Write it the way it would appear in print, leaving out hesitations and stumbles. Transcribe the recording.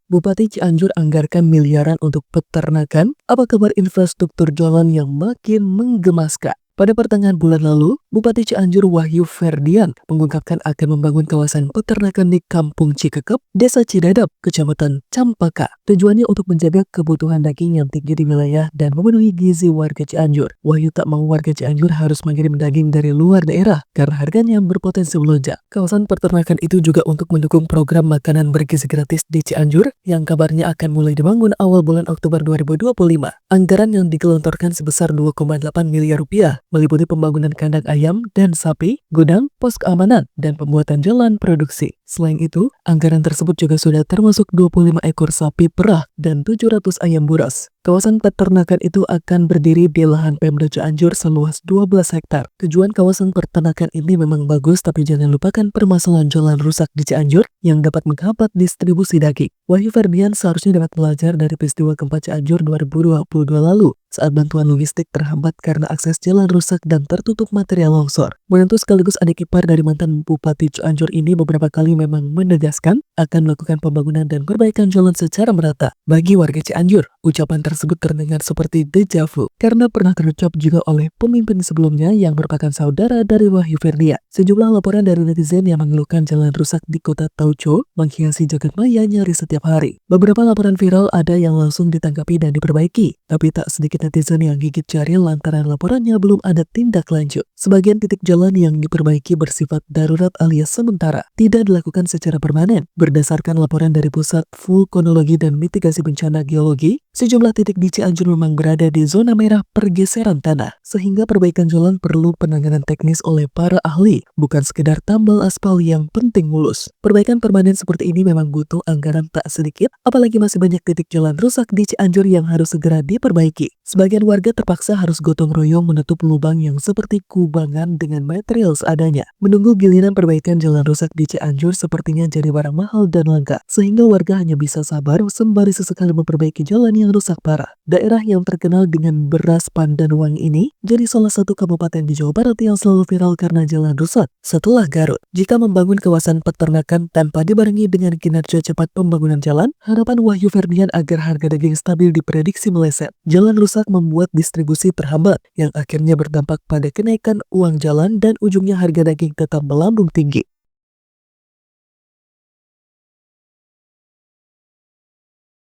Bupati Cianjur anggarkan miliaran untuk peternakan. Apa kabar infrastruktur jalan yang makin menggemaskan? Pada pertengahan bulan lalu, Bupati Cianjur Wahyu Ferdian mengungkapkan akan membangun kawasan peternakan di Kampung Cikekep, Desa Cidadap, Kecamatan Campaka. Tujuannya untuk menjaga kebutuhan daging yang tinggi di wilayah dan memenuhi gizi warga Cianjur. Wahyu tak mau warga Cianjur harus mengirim daging dari luar daerah karena harganya berpotensi melonjak. Kawasan peternakan itu juga untuk mendukung program makanan bergizi gratis di Cianjur yang kabarnya akan mulai dibangun awal bulan Oktober 2025. Anggaran yang digelontorkan sebesar 2,8 miliar rupiah meliputi pembangunan kandang ayam dan sapi, gudang, pos keamanan, dan pembuatan jalan produksi. Selain itu, anggaran tersebut juga sudah termasuk 25 ekor sapi perah dan 700 ayam buras. Kawasan peternakan itu akan berdiri di lahan Pemda Cianjur seluas 12 hektar. Tujuan kawasan peternakan ini memang bagus, tapi jangan lupakan permasalahan jalan rusak di Cianjur yang dapat menghambat distribusi daging. Wahyu Ferdian seharusnya dapat belajar dari peristiwa gempa Cianjur 2022 lalu, saat bantuan logistik terhambat karena akses jalan rusak dan tertutup material longsor. Menantu sekaligus adik ipar dari mantan Bupati Cianjur ini beberapa kali memang menegaskan akan melakukan pembangunan dan perbaikan jalan secara merata bagi warga Cianjur. Ucapan tersebut terdengar seperti deja vu karena pernah terucap juga oleh pemimpin sebelumnya yang merupakan saudara dari Wahyu Ferdian. Sejumlah laporan dari netizen yang mengeluhkan jalan rusak di kota Tauco menghiasi jagat maya nyaris setiap hari. Beberapa laporan viral ada yang langsung ditanggapi dan diperbaiki, tapi tak sedikit netizen yang gigit jari lantaran laporannya belum ada tindak lanjut. Sebagian titik jalan yang diperbaiki bersifat darurat alias sementara, tidak dilakukan secara permanen. Berdasarkan laporan dari Pusat Vulkanologi dan Mitigasi Bencana Geologi, sejumlah titik di Cianjur memang berada di zona merah pergeseran tanah, sehingga perbaikan jalan perlu penanganan teknis oleh para ahli, bukan sekedar tambal aspal yang penting mulus. Perbaikan permanen seperti ini memang butuh anggaran tak sedikit, apalagi masih banyak titik jalan rusak di Cianjur yang harus segera diperbaiki. Sebagian warga terpaksa harus gotong royong menutup lubang yang seperti kubangan dengan material seadanya. Menunggu giliran perbaikan jalan rusak di Cianjur sepertinya jadi barang mahal dan langka, sehingga warga hanya bisa sabar sembari sesekali memperbaiki jalan yang rusak parah. Daerah yang terkenal dengan beras pandan wangi ini jadi salah satu kabupaten di Jawa Barat yang selalu viral karena jalan rusak setelah Garut. Jika membangun kawasan peternakan tanpa dibarengi dengan kinerja cepat pembangunan jalan, harapan Wahyu Ferdian agar harga daging stabil diprediksi meleset. Jalan rusak membuat distribusi terhambat, yang akhirnya berdampak pada kenaikan uang jalan dan ujungnya harga daging tetap melambung tinggi.